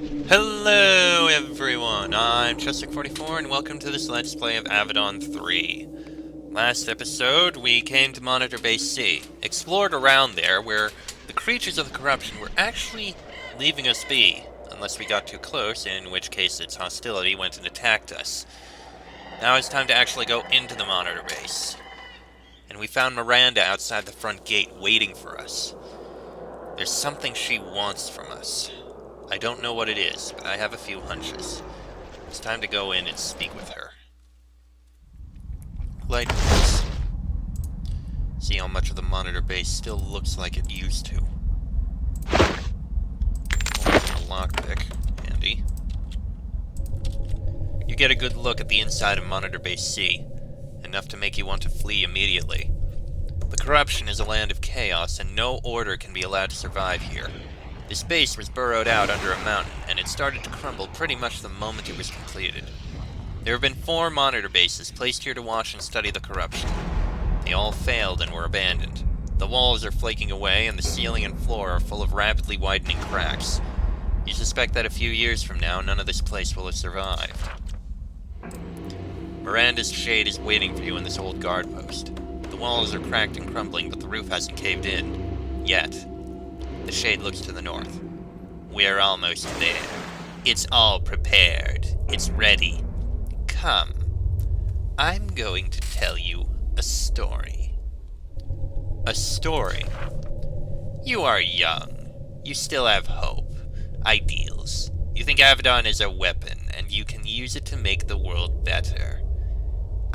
Hello everyone, I'm Chester44 and welcome to this Let's Play of Avadon 3. Last episode, we came to Monitor Base C, explored around there where the creatures of the corruption were actually leaving us be, unless we got too close, in which case its hostility went and attacked us. Now it's time to actually go into the Monitor Base. And we found Miranda outside the front gate waiting for us. There's something she wants from us. I don't know what it is, but I have a few hunches. It's time to go in and speak with her. Light this. See how much of the monitor base still looks like it used to. A lockpick. Handy. You get a good look at the inside of Monitor Base C. Enough to make you want to flee immediately. The corruption is a land of chaos, and no order can be allowed to survive here. This base was burrowed out under a mountain, and it started to crumble pretty much the moment it was completed. There have been 4 monitor bases placed here to watch and study the corruption. They all failed and were abandoned. The walls are flaking away, and the ceiling and floor are full of rapidly widening cracks. You suspect that a few years from now, none of this place will have survived. Miranda's shade is waiting for you in this old guard post. The walls are cracked and crumbling, but the roof hasn't caved in. Yet. The shade looks to the north. We're almost there. It's all prepared. It's ready. Come. I'm going to tell you a story. A story? You are young. You still have hope. Ideals. You think Avadon is a weapon, and you can use it to make the world better.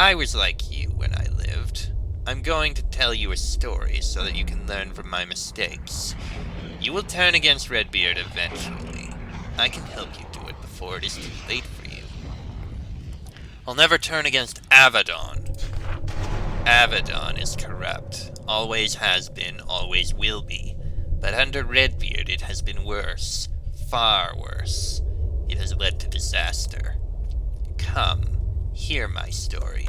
I was like you when I lived. I'm going to tell you a story so that you can learn from my mistakes. You will turn against Redbeard eventually. I can help you do it before it is too late for you. I'll never turn against Avadon. Avadon is corrupt. Always has been, always will be. But under Redbeard it has been worse. Far worse. It has led to disaster. Come, hear my story.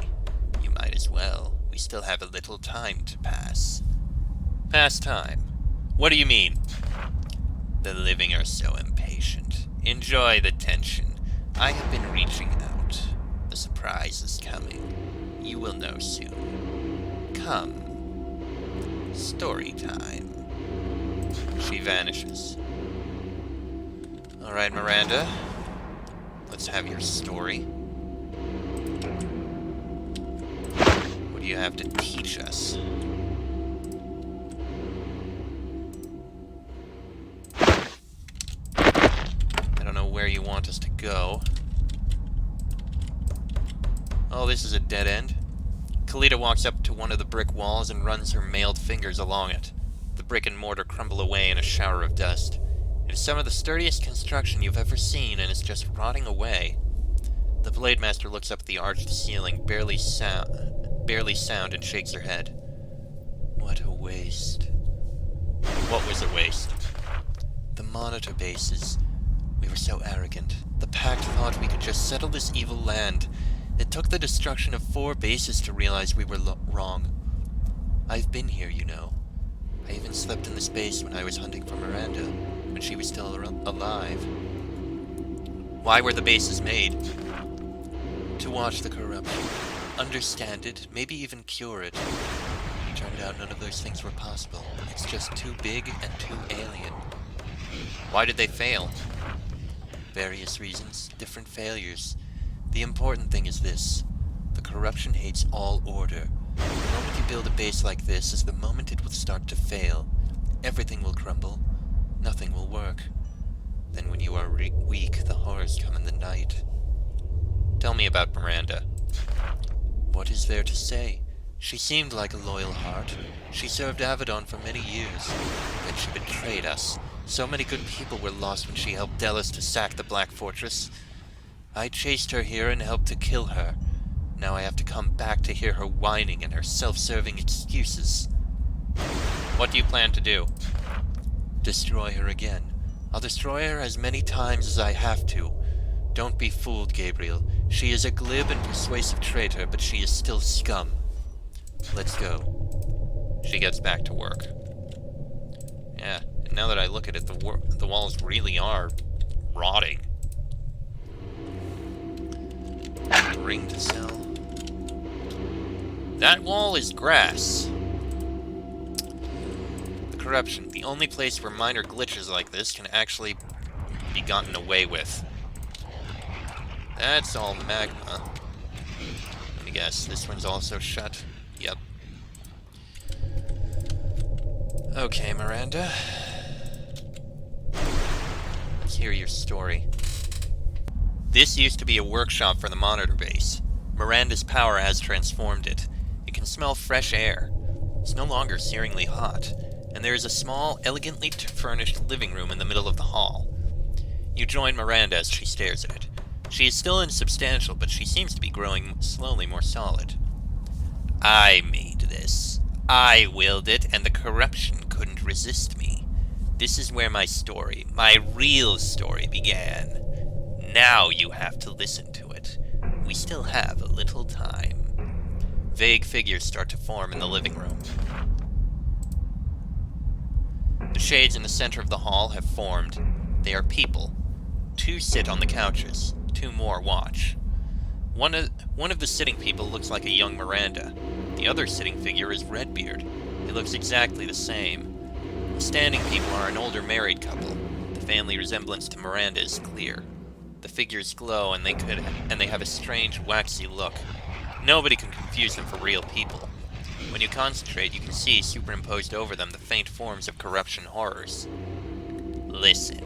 You might as well. We still have a little time to pass. Pass time? What do you mean? The living are so impatient. Enjoy the tension. I have been reaching out. The surprise is coming. You will know soon. Come. Story time. She vanishes. Alright, Miranda. Let's have your story. What do you have to teach us? Where you want us to go. Oh, this is a dead end. Kalita walks up to one of the brick walls and runs her mailed fingers along it. The brick and mortar crumble away in a shower of dust. It is some of the sturdiest construction you've ever seen, and it's just rotting away. The Blade Master looks up at the arched ceiling, barely sound, and shakes her head. What a waste. What was a waste? The monitor bases. We were so arrogant. The Pact thought we could just settle this evil land. It took the destruction of 4 bases to realize we were wrong. I've been here, you know. I even slept in this base when I was hunting for Miranda, when she was still alive. Why were the bases made? To watch the corruption. Understand it, maybe even cure it. Turned out none of those things were possible. It's just too big and too alien. Why did they fail? Various reasons, different failures. The important thing is this. The corruption hates all order. The moment you build a base like this is the moment it will start to fail. Everything will crumble. Nothing will work. Then when you are weak, the horrors come in the night. Tell me about Miranda. What is there to say? She seemed like a loyal heart. She served Avadon for many years. Then she betrayed us. So many good people were lost when she helped Delos to sack the Black Fortress. I chased her here and helped to kill her. Now I have to come back to hear her whining and her self-serving excuses. What do you plan to do? Destroy her again. I'll destroy her as many times as I have to. Don't be fooled, Gabriel. She is a glib and persuasive traitor, but she is still scum. Let's go. She gets back to work. Yeah, and now that I look at it, the walls really are rotting. Ring to sell. That wall is grass. The corruption. The only place where minor glitches like this can actually be gotten away with. That's all magma. Let me guess, this one's also shut? Yep. Okay, Miranda. Let's hear your story. This used to be a workshop for the monitor base. Miranda's power has transformed it. It can smell fresh air. It's no longer searingly hot, and there is a small, elegantly furnished living room in the middle of the hall. You join Miranda as she stares at it. She is still insubstantial, but she seems to be growing slowly more solid. I made this. I willed it, and the corruption couldn't resist me. This is where my story, my real story, began. Now you have to listen to it. We still have a little time. Vague figures start to form in the living room. The shades in the center of the hall have formed. They are people. 2 sit on the couches. 2 more watch. One of the sitting people looks like a young Miranda. The other sitting figure is Redbeard. He looks exactly the same. The standing people are an older married couple. The family resemblance to Miranda is clear. The figures glow and they have a strange waxy look. Nobody can confuse them for real people. When you concentrate, you can see superimposed over them the faint forms of corruption horrors. Listen.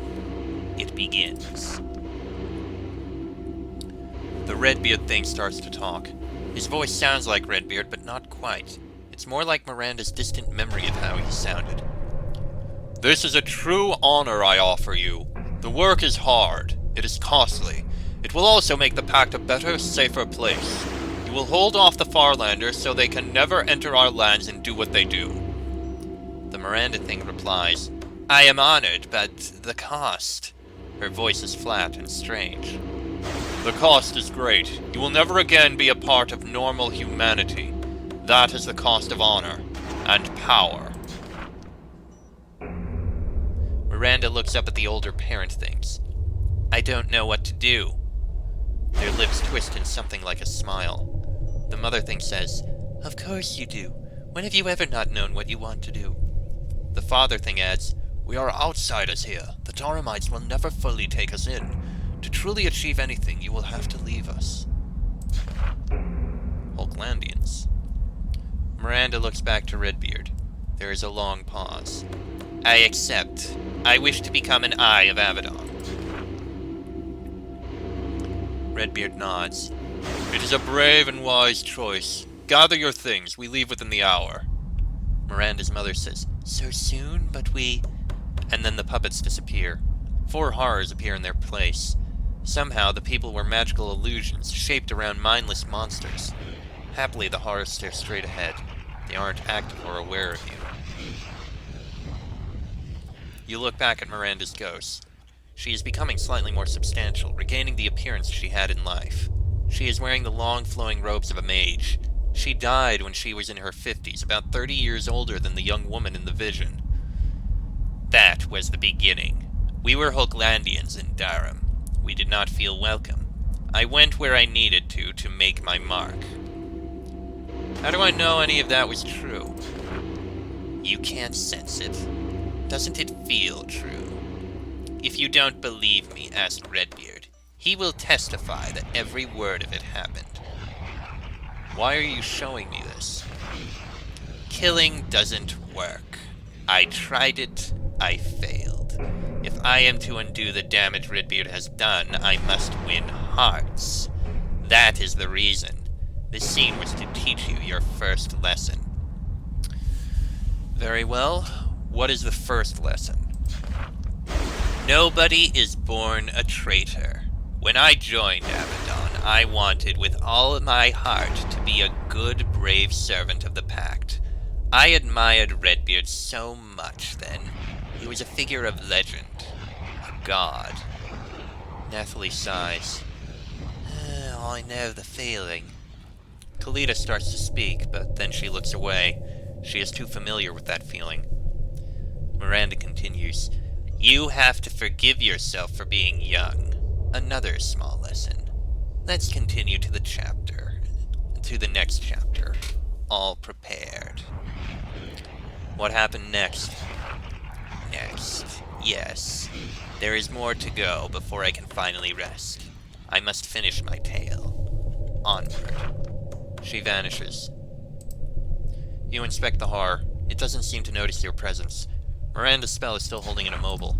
It begins. The Redbeard thing starts to talk. His voice sounds like Redbeard, but not quite. It's more like Miranda's distant memory of how he sounded. This is a true honor I offer you. The work is hard. It is costly. It will also make the Pact a better, safer place. You will hold off the Farlanders so they can never enter our lands and do what they do. The Miranda thing replies, I am honored, but the cost. Her voice is flat and strange. The cost is great. You will never again be a part of normal humanity. That is the cost of honor and power. Miranda looks up at the older parent things. I don't know what to do. Their lips twist in something like a smile. The mother thing says, Of course you do. When have you ever not known what you want to do? The father thing adds, We are outsiders here. The Doramites will never fully take us in. To truly achieve anything, you will have to leave us. Hulklandians. Miranda looks back to Redbeard. There is a long pause. I accept. I wish to become an Eye of Avadon. Redbeard nods. It is a brave and wise choice. Gather your things. We leave within the hour. Miranda's mother says, So soon, but we... And then the puppets disappear. 4 horrors appear in their place. Somehow, the people were magical illusions, shaped around mindless monsters. Happily, the horrors stare straight ahead. They aren't active or aware of you. You look back at Miranda's ghost. She is becoming slightly more substantial, regaining the appearance she had in life. She is wearing the long, flowing robes of a mage. She died when she was in her 50s, about 30 years older than the young woman in the vision. That was the beginning. We were Hulklandians in Durham. We did not feel welcome. I went where I needed to make my mark. How do I know any of that was true? You can't sense it. Doesn't it feel true? If you don't believe me, ask Redbeard. He will testify that every word of it happened. Why are you showing me this? Killing doesn't work. I tried it, I failed. If I am to undo the damage Redbeard has done, I must win hearts. That is the reason. This scene was to teach you your first lesson. Very well. What is the first lesson? Nobody is born a traitor. When I joined Avadon, I wanted with all my heart to be a good, brave servant of the Pact. I admired Redbeard so much then. He was a figure of legend. A god. Nathalie sighs. I know the feeling. Kalita starts to speak, but then she looks away. She is too familiar with that feeling. Miranda continues. You have to forgive yourself for being young. Another small lesson. Let's continue to the chapter. To the next chapter. All prepared. What happened next? Yes. There is more to go before I can finally rest. I must finish my tale. Onward. She vanishes. You inspect the horror. It doesn't seem to notice your presence. Miranda's spell is still holding it immobile.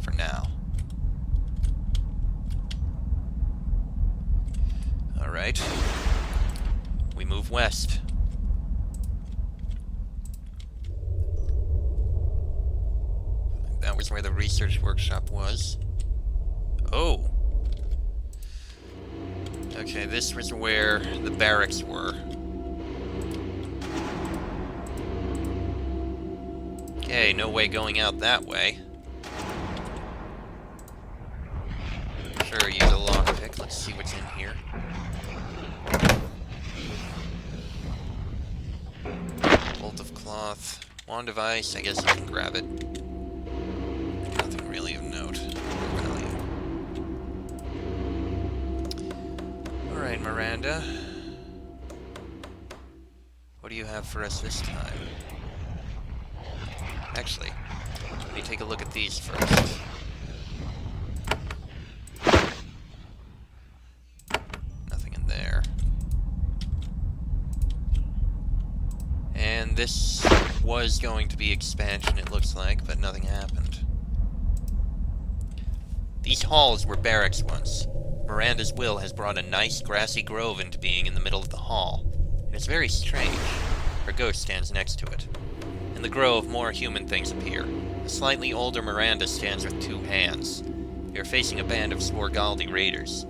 For now. Alright. We move west. That was where the research workshop was. Oh! Okay, this was where the barracks were. Okay, no way going out that way. Sure, use a lockpick. Let's see what's in here. Bolt of cloth. Wand of ice. I guess you can grab it. Nothing really of note or value. Alright, Miranda. What do you have for us this time? Actually, let me take a look at these first. Nothing in there. And this was going to be expansion, it looks like, but nothing happened. These halls were barracks once. Miranda's will has brought a nice grassy grove into being in the middle of the hall. It is very strange. Her ghost stands next to it. In the grove, more human things appear. A slightly older Miranda stands with two hands. They are facing a band of Svorgaldi raiders.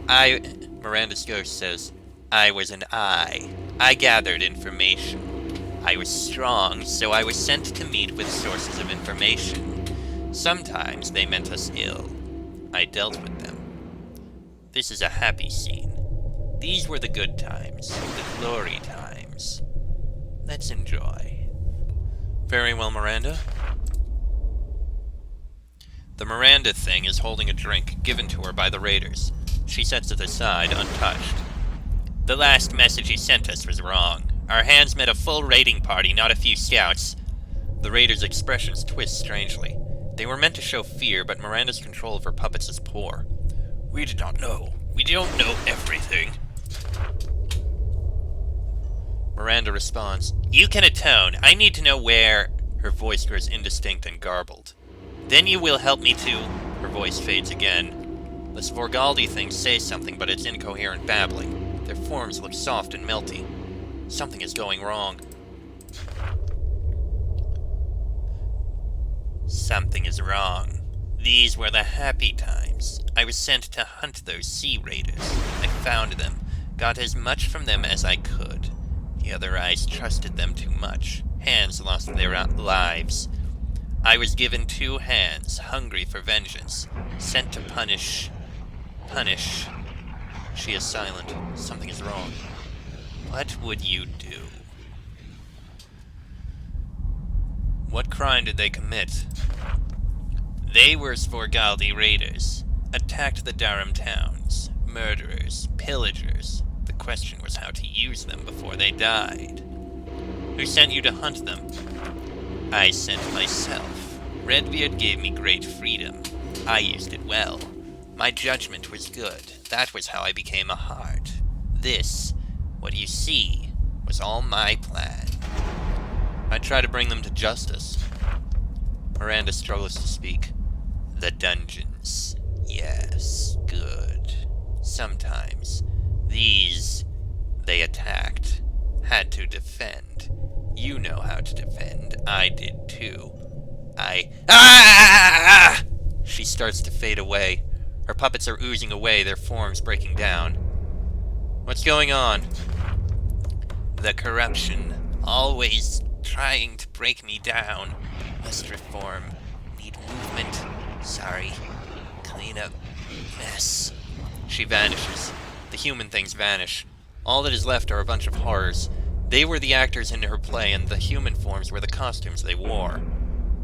Miranda's ghost says, I was an eye. I gathered information. I was strong, so I was sent to meet with sources of information. Sometimes they meant us ill. I dealt with them. This is a happy scene. These were the good times, the glory times. Let's enjoy. Very well, Miranda. The Miranda thing is holding a drink given to her by the raiders. She sets it aside, untouched. The last message he sent us was wrong. Our hands met a full raiding party, not a few scouts. The raiders' expressions twist strangely. They were meant to show fear, but Miranda's control of her puppets is poor. We did not know. We don't know everything. Miranda responds, You can atone. I need to know where... Her voice grows indistinct and garbled. Then you will help me to... Her voice fades again. The Svorgaldi things say something, but it's incoherent babbling. Their forms look soft and melty. Something is going wrong. Something is wrong. These were the happy times. I was sent to hunt those sea raiders. I found them, got as much from them as I could. The other eyes trusted them too much. Hands lost their lives. I was given two hands, hungry for vengeance, sent to punish. She is silent. Something is wrong. What would you do? What crime did they commit? They were Svorgaldi raiders. Attacked the Durham towns. Murderers. Pillagers. The question was how to use them before they died. Who sent you to hunt them? I sent myself. Redbeard gave me great freedom. I used it well. My judgment was good. That was how I became a heart. This, what you see, was all my plan. I try to bring them to justice. Miranda struggles to speak. The dungeons. Yes, good. Sometimes. These, they attacked. Had to defend. You know how to defend. I did too. Ah! She starts to fade away. Her puppets are oozing away, their forms breaking down. What's going on? The corruption. Always trying to break me down. Must reform. Need movement. Sorry. Clean up. Mess. She vanishes. The human things vanish. All that is left are a bunch of horrors. They were the actors in her play, and the human forms were the costumes they wore.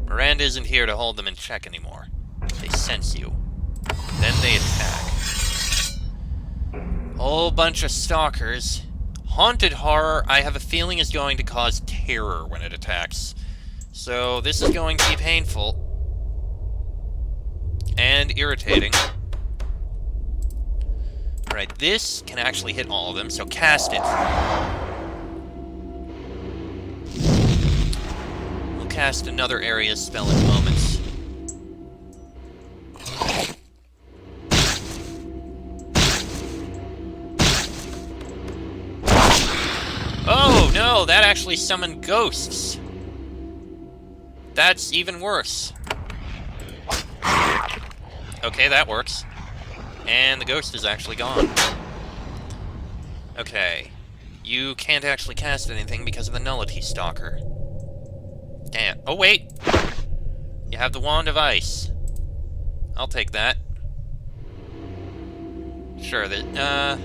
Miranda isn't here to hold them in check anymore. They sense you. Then they attack. Whole bunch of stalkers. Haunted horror, I have a feeling, is going to cause terror when it attacks. So this is going to be painful. And irritating. Alright, this can actually hit all of them, so cast it. We'll cast another area spell in moments. Oh, no, that actually summoned ghosts. That's even worse. Okay, that works. And the ghost is actually gone. Okay. You can't actually cast anything because of the nullity stalker. Damn. Oh, wait! You have the wand of ice. I'll take that. Sure, yeah,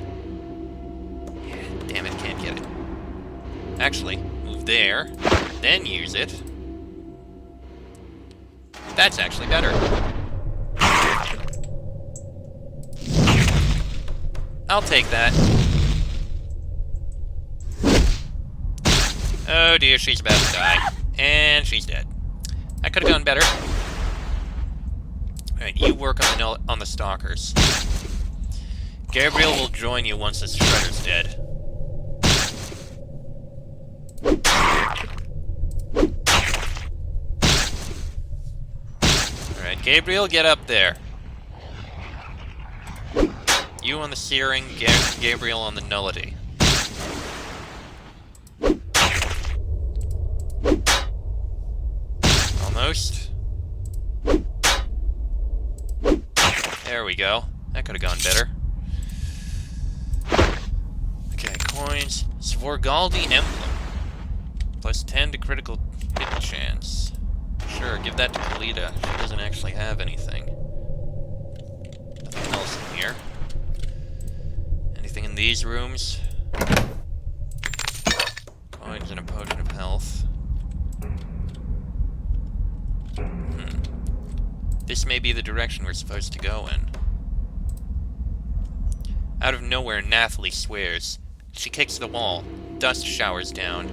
damn it, can't get it. Actually, move there, then use it. That's actually better. I'll take that. Oh dear, she's about to die. And she's dead. That could have gone better. Alright, you work on the stalkers. Gabriel will join you once the shredder's dead. Alright, Gabriel, get up there. You on the searing, Gabriel on the nullity. Almost. There we go. That could have gone better. Okay, coins. Svorgaldi Emblem. Plus 10 to critical hit chance. Sure, give that to Kalita. She doesn't actually have anything. Nothing else in here. Anything in these rooms? Coins and a potion of health. This may be the direction we're supposed to go in. Out of nowhere, Nathalie swears. She kicks the wall. Dust showers down.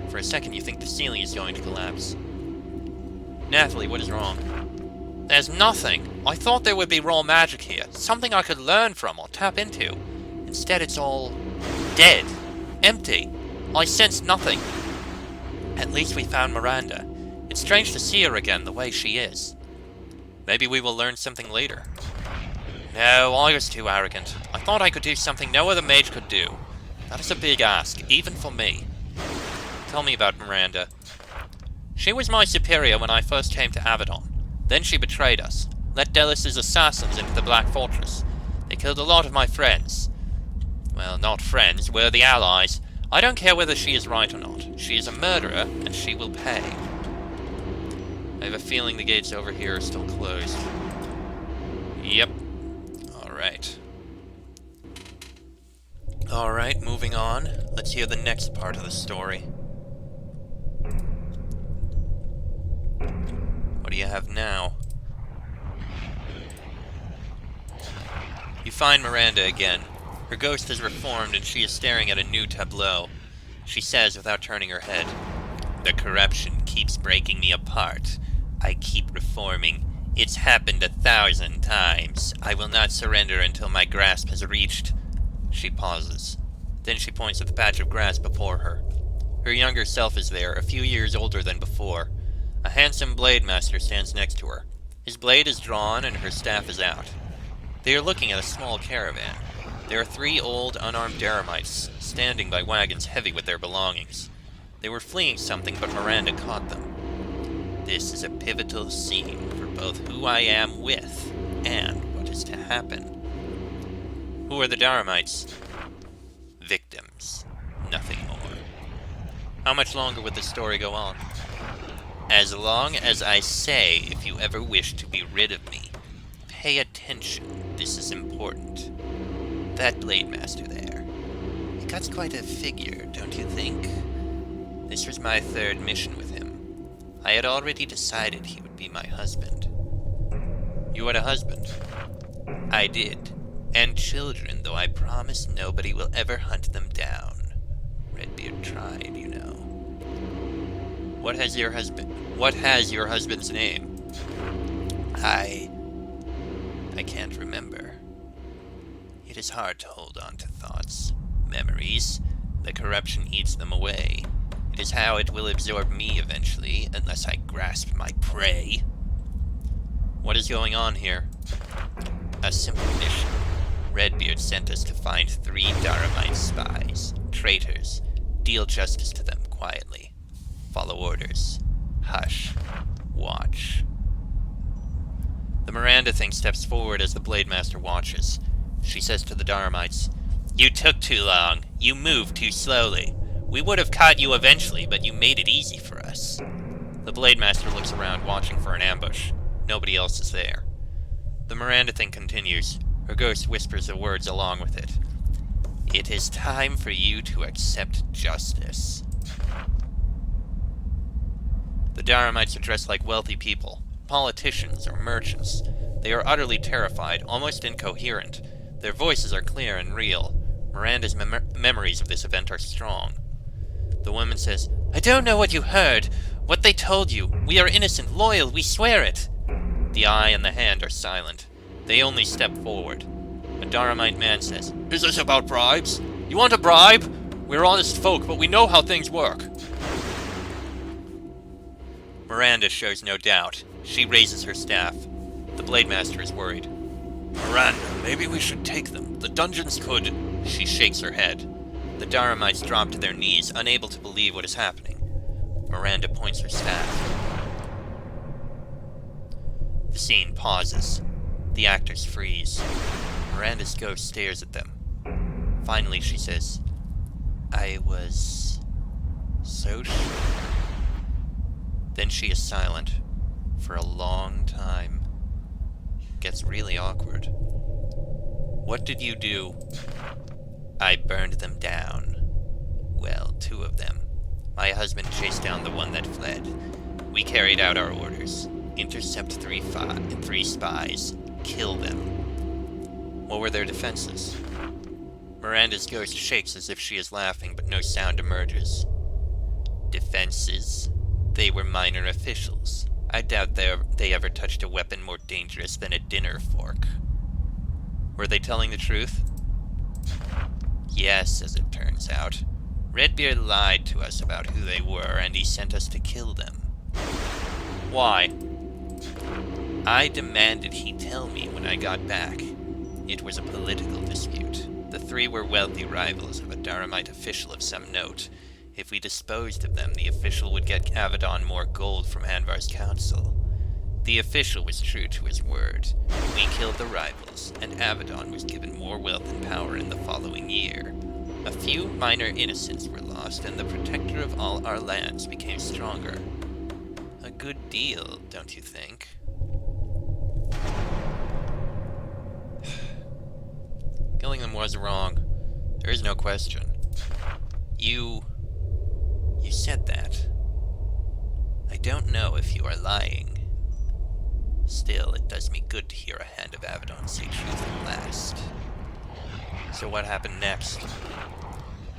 For a second, you think the ceiling is going to collapse. Nathalie, what is wrong? There's nothing. I thought there would be raw magic here. Something I could learn from or tap into. Instead, it's all dead. Empty. I sense nothing. At least we found Miranda. It's strange to see her again the way she is. Maybe we will learn something later. No, I was too arrogant. I thought I could do something no other mage could do. That is a big ask, even for me. Tell me about Miranda. She was my superior when I first came to Avadon. Then she betrayed us, let Delis's assassins into the Black Fortress. They killed a lot of my friends. Well, not friends, worthy allies. I don't care whether she is right or not. She is a murderer, and she will pay. I have a feeling the gates over here are still closed. Yep. Alright. Alright, moving on. Let's hear the next part of the story. What do you have now? You find Miranda again. Her ghost has reformed and she is staring at a new tableau. She says without turning her head, "The corruption keeps breaking me apart. I keep reforming. It's happened 1,000 times. I will not surrender until my grasp has reached..." She pauses. Then she points at the patch of grass before her. Her younger self is there, a few years older than before. A handsome blade master stands next to her. His blade is drawn and her staff is out. They are looking at a small caravan. There are 3 old, unarmed Daramites standing by wagons heavy with their belongings. They were fleeing something, but Miranda caught them. This is a pivotal scene for both who I am with and what is to happen. Who are the Daramites? Victims. Nothing more. How much longer would this story go on? As long as I say, if you ever wish to be rid of me. Pay attention. This is important. That blade master there. He cuts quite a figure, don't you think? This was my 3rd mission with him. I had already decided he would be my husband. You had a husband? I did. And children, though I promise nobody will ever hunt them down. Redbeard tried, you know. What has your husband's name? I can't remember. It is hard to hold on to thoughts, memories. The corruption eats them away. It is how it will absorb me eventually, unless I grasp my prey. What is going on here? A simple mission. Redbeard sent us to find 3 Daramite spies, traitors. Deal justice to them quietly. Follow orders. Hush. Watch. The Miranda thing steps forward as the Blade Master watches. She says to the Daramites, "You took too long. You moved too slowly. We would have caught you eventually, but you made it easy for us." The Blade Master looks around, watching for an ambush. Nobody else is there. The Miranda thing continues. Her ghost whispers the words along with it. "It is time for you to accept justice." The Daramites are dressed like wealthy people, politicians or merchants. They are utterly terrified, almost incoherent. Their voices are clear and real. Miranda's memories of this event are strong. The woman says, "I don't know what you heard. What they told you. We are innocent, loyal, we swear it." The eye and the hand are silent. They only step forward. A Daramite man says, "Is this about bribes? You want a bribe? We're honest folk, but we know how things work." Miranda shows no doubt. She raises her staff. The Blade Master is worried. "Miranda, maybe we should take them. The dungeons could..." She shakes her head. The Daramites drop to their knees, unable to believe what is happening. Miranda points her staff. The scene pauses. The actors freeze. Miranda's ghost stares at them. Finally, she says, "I was so sure." Then she is silent for a long time. Gets really awkward. "What did you do?" "I burned them down. Well, 2 of them. My husband chased down the one that fled. We carried out our orders. Intercept 3 spies. Kill them." "What were their defenses?" Miranda's ghost shakes as if she is laughing, but no sound emerges. "Defenses? They were minor officials. I doubt they ever touched a weapon more dangerous than a dinner fork." "Were they telling the truth?" "Yes, as it turns out. Redbeard lied to us about who they were, and he sent us to kill them." "Why?" "I demanded he tell me when I got back. It was a political dispute. The 3 were wealthy rivals of a Daramite official of some note. If we disposed of them, the official would get Avadon more gold from Anvar's council. The official was true to his word. We killed the rivals, and Avadon was given more wealth and power in the following year. A few minor innocents were lost, and the protector of all our lands became stronger. A good deal, don't you think?" Killing them was wrong. There is no question. You said that. I don't know if you are lying. Still, it does me good to hear a hand of Avadon say truth at last. So what happened next?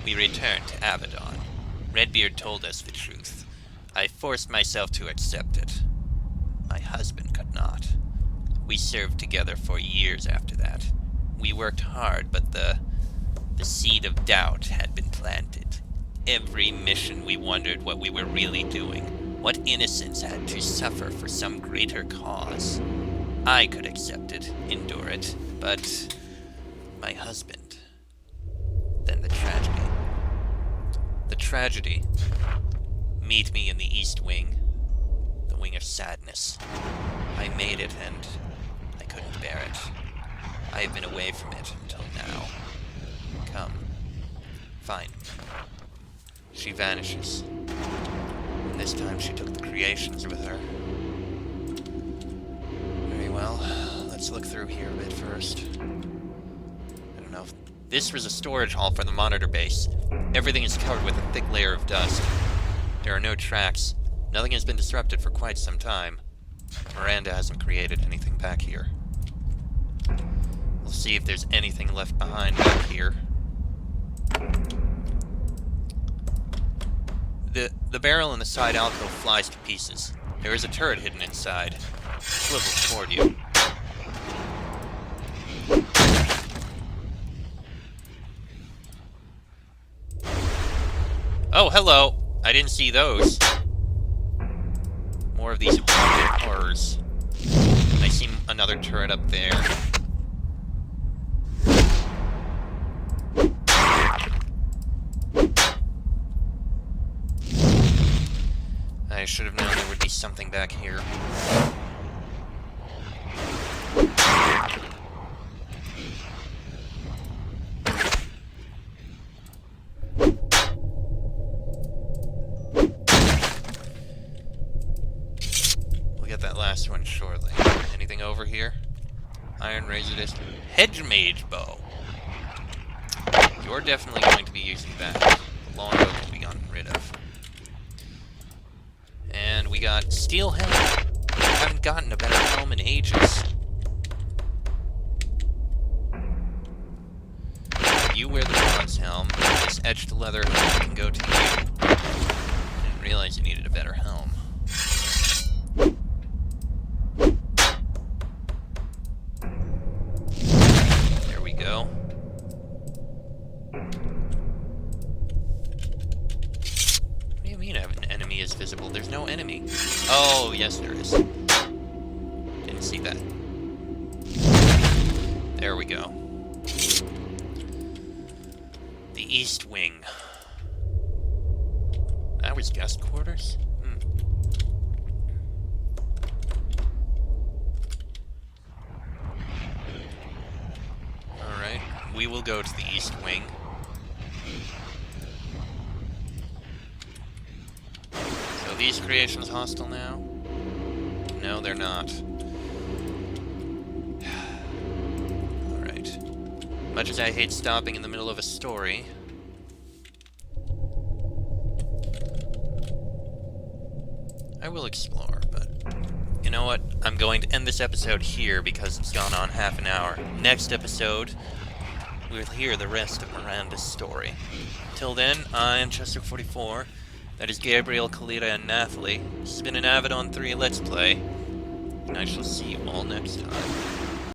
We returned to Avadon. Redbeard told us the truth. I forced myself to accept it. My husband could not. We served together for years after that. We worked hard, but the seed of doubt had been planted. Every mission we wondered what we were really doing, what innocents had to suffer for some greater cause. I could accept it, endure it, but my husband. Then the tragedy. The tragedy. Meet me in the East Wing. The Wing of Sadness. I made it and I couldn't bear it. I have been away from it until now. Come. Find me. She vanishes. And this time she took the creations with her. Very well. Let's look through here a bit first. I don't know. This was a storage hall for the monitor base. Everything is covered with a thick layer of dust. There are no tracks, Nothing has been disrupted for quite some time. Miranda hasn't created anything back here. We'll see if there's anything left behind back here. The barrel in the side alcove flies to pieces. There is a turret hidden inside. It swivels toward you. Oh, hello! I didn't see those. More of these horrors. I see another turret up there. I should have known there would be something back here. We'll get that last one shortly. Anything over here? Iron razor disc. Hedge mage bow. You're definitely going to be using that. The longbow can be gotten rid of. And we got steel helm. I haven't gotten a better helm in ages. You wear the bronze helm. This edged leather helm can go to you. I didn't realize you needed a better helm. There we go. What do you mean an enemy is visible? There's no enemy. Oh, yes there is. Didn't see that. There we go. The East Wing. That was guest quarters? Alright, we will go to the East Wing. So these creations hostile now? No, they're not. Alright. Much as I hate stopping in the middle of a story, I will explore, but you know what? I'm going to end this episode here because it's gone on half an hour. Next episode, we'll hear the rest of Miranda's story. Till then, I am Chester44. That is Gabriel, Kalita, and Nathalie. This has been an Avadon 3 Let's Play, and I shall see you all next time.